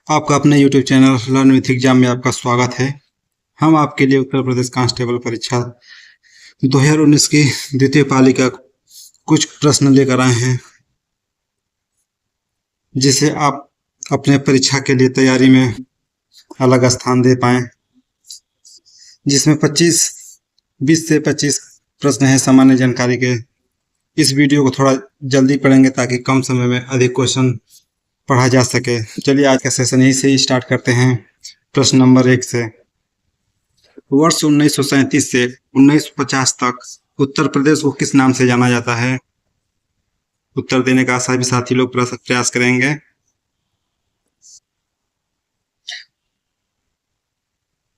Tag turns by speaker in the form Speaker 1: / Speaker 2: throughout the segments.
Speaker 1: आपका अपने YouTube channel learn with exam में आपका स्वागत है। हम आपके लिए उत्तर प्रदेश कांस्टेबल परीक्षा 2019 की द्वितीय पाली का कुछ प्रश्न लेकर आए हैं, जिसे आप अपने परीक्षा के लिए तैयारी में अलग स्थान दे पाएं। जिसमें 20 से 25 प्रश्न हैं सामान्य जानकारी के। इस वीडियो को थोड़ा जल्दी पढ़ेंगे ताकि कम समय में अधिक क्वेश्चन पढ़ा जा सके। चलिए आज का सेशन यहीं से स्टार्ट करते हैं। प्रश्न नंबर 1 से, वर्ष 1937 से 1950 तक उत्तर प्रदेश को किस नाम से जाना जाता है? उत्तर देने का सभी साथी लोग प्रयास करेंगे।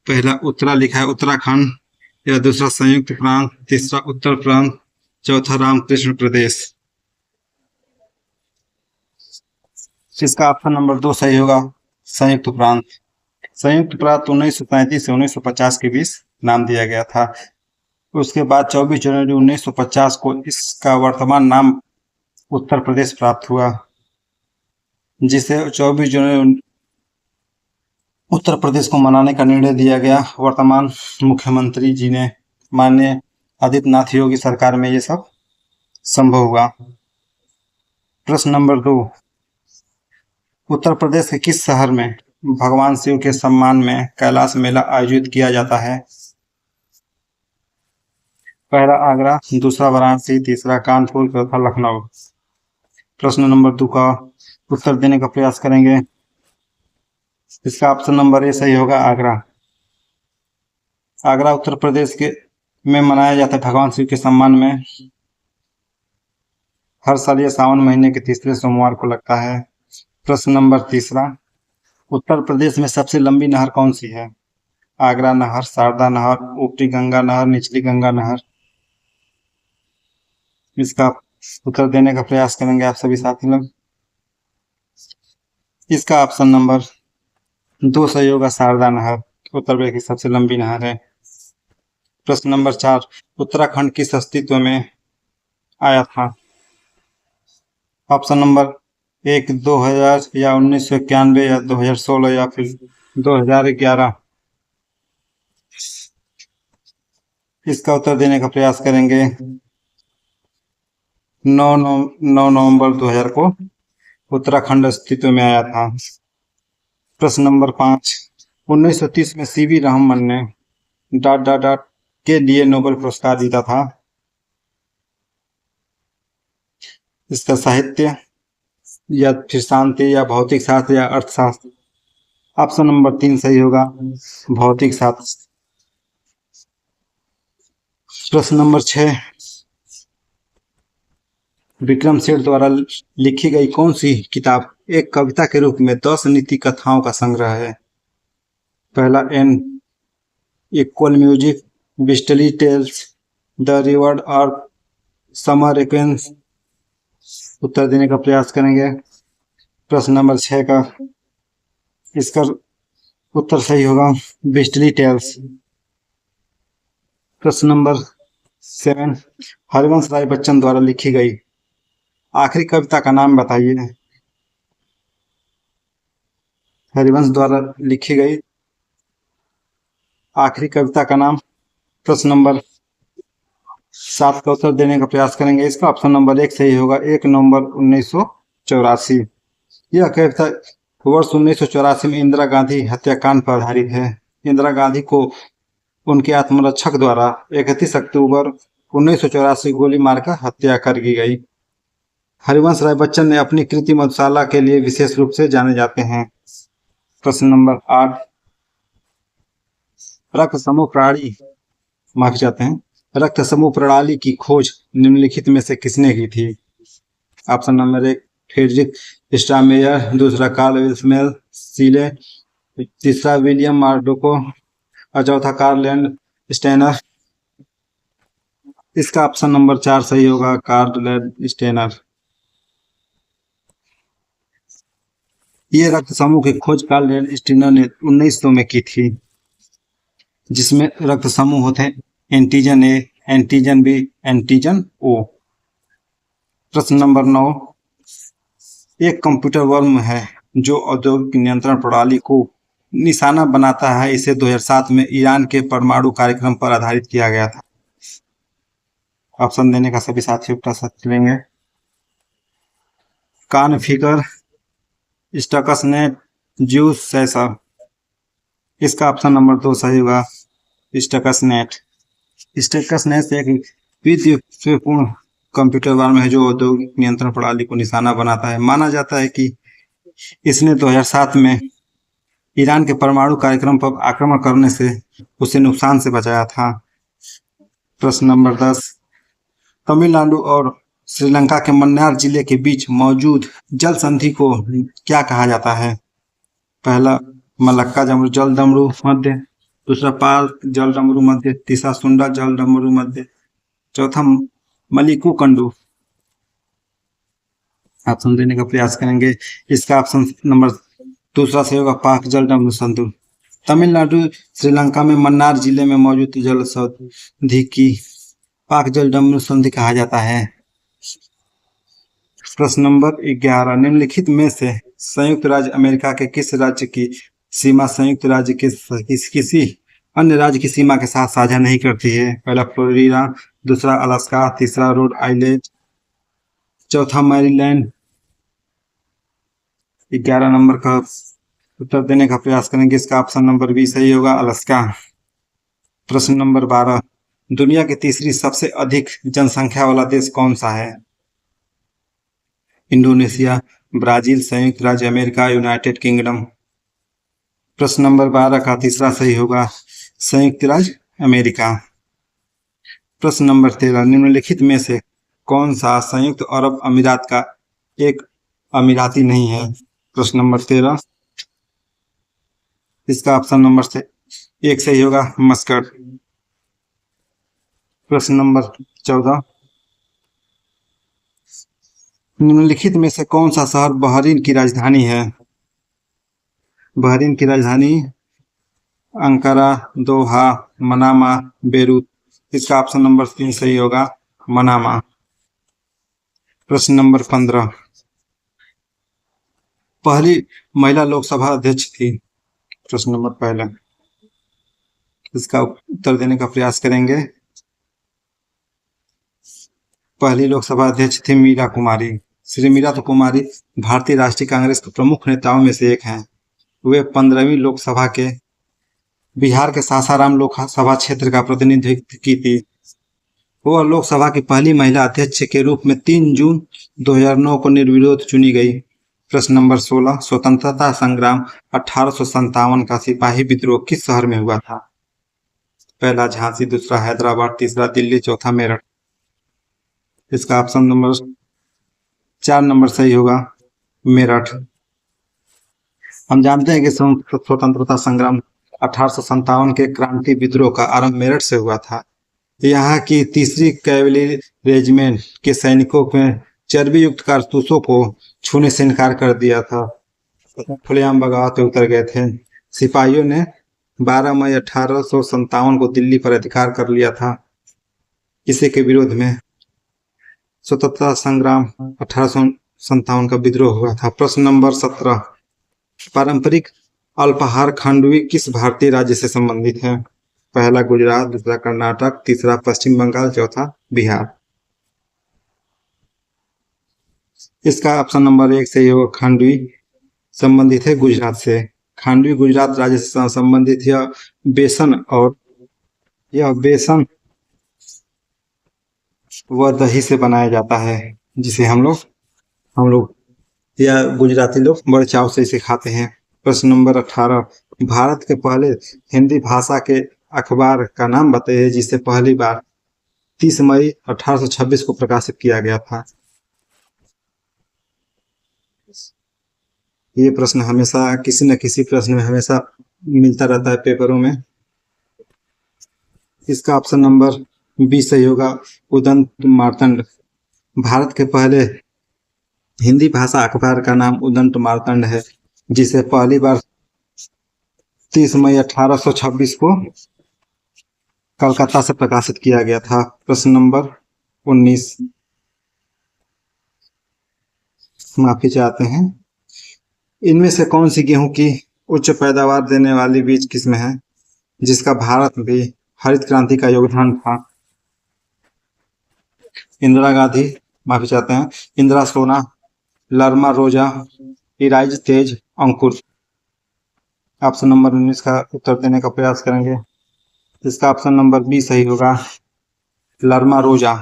Speaker 1: पहला उत्तरा लिखा है उत्तराखंड, या दूसरा संयुक्त प्रांत, तीसरा उत्तर प्रांत, चौथा रामकृष्ण प्रदेश। इसका ऑप्शन नंबर 2 सही होगा, संयुक्त प्रांत। संयुक्त प्रांत 1937 से 1950 के बीच नाम दिया गया था। उसके बाद 24 जनवरी 1950 को इसका वर्तमान नाम उत्तर प्रदेश प्राप्त हुआ, जिसे 24 जनवरी उत्तर प्रदेश को मनाने का निर्णय दिया गया। वर्तमान मुख्यमंत्री जी ने, माननीय आदित्यनाथ योगी सरकार में ये सब संभव हुआ। प्रश्न नंबर 2, उत्तर प्रदेश के किस शहर में भगवान शिव के सम्मान में कैलाश मेला आयोजित किया जाता है? पहला आगरा, दूसरा वाराणसी, तीसरा कानपुर, चौथा लखनऊ। प्रश्न नंबर 2 का उत्तर देने का प्रयास करेंगे। इसका ऑप्शन नंबर ए सही होगा, आगरा। आगरा उत्तर प्रदेश के में मनाया जाता है भगवान शिव के सम्मान में। हर साल यह सावन महीने के तीसरे सोमवार को लगता है। प्रश्न नंबर 3, उत्तर प्रदेश में सबसे लंबी नहर कौन सी है? आगरा नहर, शारदा नहर, ऊपरी गंगा नहर, निचली गंगा नहर। इसका उत्तर देने का प्रयास करेंगे आप सभी साथी लोग। इसका ऑप्शन नंबर 2 सही होगा, शारदा नहर उत्तर प्रदेश की सबसे लंबी नहर है। प्रश्न नंबर 4, उत्तराखंड किस अस्तित्व में आया था? ऑप्शन नंबर 1 2000 या 1991 या 2016 या फिर 2011। इसका उत्तर देने का प्रयास करेंगे। 9 नवंबर 2000 को उत्तराखंड अस्तित्व में आया था। प्रश्न नंबर 5, 1930 में सीवी रमन ने ... के लिए नोबेल पुरस्कार जीता था। इसका साहित्य या फिर शांति या भौतिक शास्त्र या अर्थशास्त्र। ऑप्शन नंबर 3 सही होगा, भौतिक शास्त्र। प्रश्न नंबर 6, विक्रम सेठ द्वारा लिखी गई कौन सी किताब एक कविता के रूप में 10 नीति कथाओं का संग्रह है? पहला an equal music, beastly tales, the rivered और समर एक्वेंस। उत्तर देने का प्रयास करेंगे। प्रश्न नंबर 6 का इसका उत्तर सही होगा, बिस्टली टेल्स। प्रश्न नंबर 7, हरिवंश राय बच्चन द्वारा लिखी गई आखिरी कविता का नाम बताइए। हरिवंश द्वारा लिखी गई आखिरी कविता का नाम। प्रश्न नंबर 7 का उत्तर देने का प्रयास करेंगे। इसका ऑप्शन नंबर 1 सही होगा, 1 नवंबर 1984। यह कविता वर्ष 1984 में इंदिरा गांधी हत्याकांड पर आधारित है। इंदिरा गांधी को उनके आत्मरक्षक द्वारा 31 अक्टूबर 1984 गोली मारकर हत्या कर दी गई। हरिवंश राय बच्चन ने अपनी कृति मधुशाला के लिए विशेष रूप से जाने जाते हैं। प्रश्न नंबर 8, रक्त समूह प्रणाली की खोज निम्नलिखित में से किसने की थी? ऑप्शन नंबर 1 फ्रेडरिक स्टामेयर, दूसरा कार्ल विल्सन सीले, तीसरा विलियम मार्डोको और चौथा कार्ल लैंड स्टेनर। इसका ऑप्शन नंबर 4 सही होगा, कार्ल लैंड स्टेनर। ये रक्त समूह की खोज कार्ल लैंड स्टेनर ने 1900 में की थी, जिसमें रक्त समूह होते हैं antigen A, antigen B, antigen O. प्रश्न नंबर 9, एक कंप्यूटर वर्म है जो औद्योगिक नियंत्रण प्रणाली को निशाना बनाता है, इसे 2007 में ईरान के परमाणु कार्यक्रम पर आधारित किया गया था। ऑप्शन देने का सभी साथी उपस्थित लेंगे। कॉन्फ़िगर, स्टकसनेट, ज्यूस सेसर। इसका ऑप्शन नंबर 2 सही होगा, स्टकसनेट। स्टकसनेट एक विद्युतपूर्ण कंप्यूटर वार्म है जो औद्योगिक नियंत्रण प्रणाली को निशाना बनाता है। माना जाता है कि इसने 2007 में ईरान के परमाणु कार्यक्रम पर आक्रमण करने से उसे नुकसान से बचाया था। प्रश्न नंबर 10, तमिलनाडु और श्रीलंका के मन्नार जिले के बीच मौजूद जल संधि को क्या कहा जाता है? पहला मलक्का जल डमरू मध्य, दूसरा पाल जल डमरू मध्य, तीसरा सुंडा जल डमरू मध्य, चौथा मलिकू कंडू। ऑप्शन देने का प्रयास करेंगे। इसका ऑप्शन नंबर दूसरा सही होगा, पाक जल डमरू संधि। तमिलनाडु श्रीलंका में मन्नार जिले में मौजूद जल संधि की पाक जल डमरू संधि कहा जाता है। प्रश्न नंबर 11, निम्नलिखित में से संयुक्त राज्य अमेरिका के किस राज्य की सीमा संयुक्त राज्य के किसी अन्य राज्य की सीमा के साथ साझा नहीं करती है? पहला फ्लोरिडा, दूसरा अलास्का, तीसरा रोड आइलैंड, चौथा मैरीलैंड। 11 नंबर का उत्तर देने का प्रयास करेंगे। इसका ऑप्शन नंबर बी सही होगा, अलास्का। प्रश्न नंबर 12, दुनिया की तीसरी सबसे अधिक जनसंख्या वाला देश कौन सा है? इंडोनेशिया, ब्राजील, संयुक्त राज्य अमेरिका, यूनाइटेड किंगडम। प्रश्न नंबर 12 का तीसरा सही होगा, संयुक्त राज्य अमेरिका। प्रश्न नंबर 13, निम्नलिखित में से कौन सा संयुक्त अरब अमीरात का एक अमीराती नहीं है? प्रश्न नंबर 13, इसका ऑप्शन नंबर से एक सही होगा, मस्कट। प्रश्न नंबर 14, निम्नलिखित में से कौन सा शहर बहरीन की राजधानी है? बहरीन की राजधानी अंकारा, दोहा, मनामा, बेरूत। इसका ऑप्शन नंबर 3 सही होगा, मनामा। प्रश्न नंबर 15, पहली महिला लोकसभा अध्यक्ष थी? प्रश्न नंबर पहला, इसका उत्तर देने का प्रयास करेंगे। पहली लोकसभा अध्यक्ष थी मीरा कुमारी। श्री मीरा कुमारी भारतीय राष्ट्रीय कांग्रेस के प्रमुख नेताओं में से एक हैं। वे 15वीं लोकसभा के बिहार के सासाराम लोकसभा क्षेत्र का प्रतिनिधित्व की थी। वह लोकसभा की पहली महिला अध्यक्ष के रूप में 3 जून 2009 को निर्विरोध चुनी गई। प्रश्न नंबर 16, स्वतंत्रता संग्राम 1857 का सिपाही विद्रोह किस शहर में हुआ था? पहला झांसी, दूसरा हैदराबाद, तीसरा दिल्ली, चौथा मेरठ। इसका ऑप्शन नंबर 4 नंबर सही होगा, मेरठ। हम जानते हैं कि स्वतंत्रता संग्राम 1857 के क्रांति विद्रोह का आरंभ मेरठ से हुआ था। यहाँ की तीसरी कैवलरी रेजिमेंट के सैनिकों में चर्बी युक्त कारतूसों को छूने से इनकार कर दिया था, खुलेआम बगावत में उतर गए थे। सिपाहियों ने 12 मई 1857 को दिल्ली पर अधिकार कर लिया था। इसी के विरोध में स्वतंत्रता संग्राम 1857 का विद्रोह हुआ था। प्रश्न नंबर 17, पारंपरिक अल्पाहार खांडवी किस भारतीय राज्य से संबंधित है? पहला गुजरात, दूसरा कर्नाटक, तीसरा पश्चिम बंगाल, चौथा बिहार। इसका ऑप्शन नंबर 1 सही होगा, खांडवी संबंधित है गुजरात से। खांडवी गुजरात राज्य से संबंधित यह बेसन व दही से बनाया जाता है, जिसे हम लोग या गुजराती लोग बड़े चाव से इसे खाते हैं। प्रश्न नंबर 18, भारत के पहले हिंदी भाषा के अखबार का नाम बताइए जिसे पहली बार 30 मई 1826 को प्रकाशित किया गया था। ये प्रश्न हमेशा किसी न किसी प्रश्न में हमेशा मिलता रहता है पेपरों में। इसका ऑप्शन नंबर बी सही होगा, उदंत मार्तंड। भारत के पहले हिंदी भाषा अखबार का नाम उदंत मार्तंड है, जिसे पहली बार 30 मई 1826 को कलकत्ता से प्रकाशित किया गया था। प्रश्न नंबर 19, माफी चाहते हैं। इनमें से कौन सी गेहूं की उच्च पैदावार देने वाली बीज किस्म है जिसका भारत में भी हरित क्रांति का योगदान था? इंदिरा गांधी, माफी चाहते हैं, इंदिरा सोना, लरमा रोजा, इराइज तेज, अंकुर। ऑप्शन नंबर 19 का उत्तर देने का प्रयास करेंगे। इसका ऑप्शन नंबर बी सही होगा, लरमा रोजा,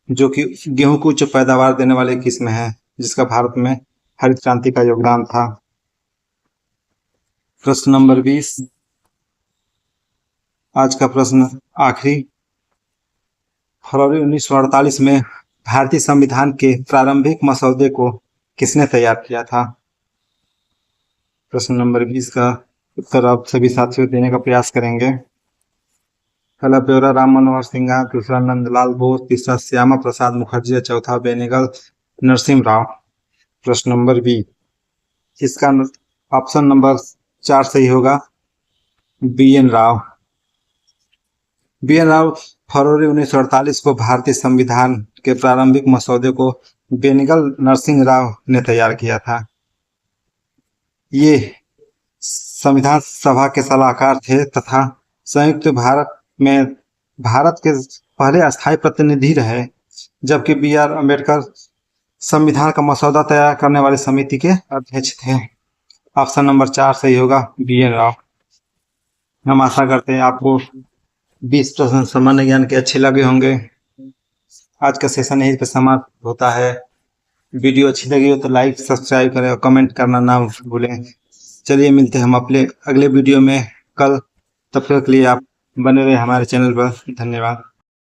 Speaker 1: जो कि गेहूं की उच्च पैदावार देने वाली किस्म है जिसका भारत में हरित क्रांति का योगदान था। प्रश्न नंबर 20, आज का प्रश्न आखिरी। फरवरी 1948 में भारतीय संविधान के प्रारंभिक मसौदे को किसने तैयार किया था? प्रश्न नंबर 20 का उत्तर आप सभी साथियों देने का प्रयास करेंगे। पहला ब्यौरा राम मनोहर सिन्हा, दूसरा नंदलाल बोस, तीसरा श्यामा प्रसाद मुखर्जी, चौथा बेनेगल नरसिम्हा राव। प्रश्न नंबर बी, इसका ऑप्शन नंबर 4 सही होगा, B N Rao. B N Rao फरवरी 1948 को भारतीय संविधान के प्रारंभिक मसौदे को बेनेगल नरसिम्हा राव ने तैयार किया था। ये संविधान सभा के सलाहकार थे तथा संयुक्त भारत में भारत के पहले अस्थायी प्रतिनिधि रहे, जबकि बी आर अम्बेडकर संविधान का मसौदा तैयार करने वाली समिति के अध्यक्ष थे। ऑप्शन नंबर 4 सही होगा, बी एन राव। हम आशा करते हैं आपको 20 प्रश्न सामान्य ज्ञान के अच्छे लगे होंगे। आज का सेशन यहीं पर समाप्त होता है। वीडियो अच्छी लगी हो तो लाइक, सब्सक्राइब करें और कमेंट करना ना भूलें। चलिए मिलते हैं हम अपने अगले वीडियो में कल। तब तक के लिए आप बने रहे हमारे चैनल पर। धन्यवाद।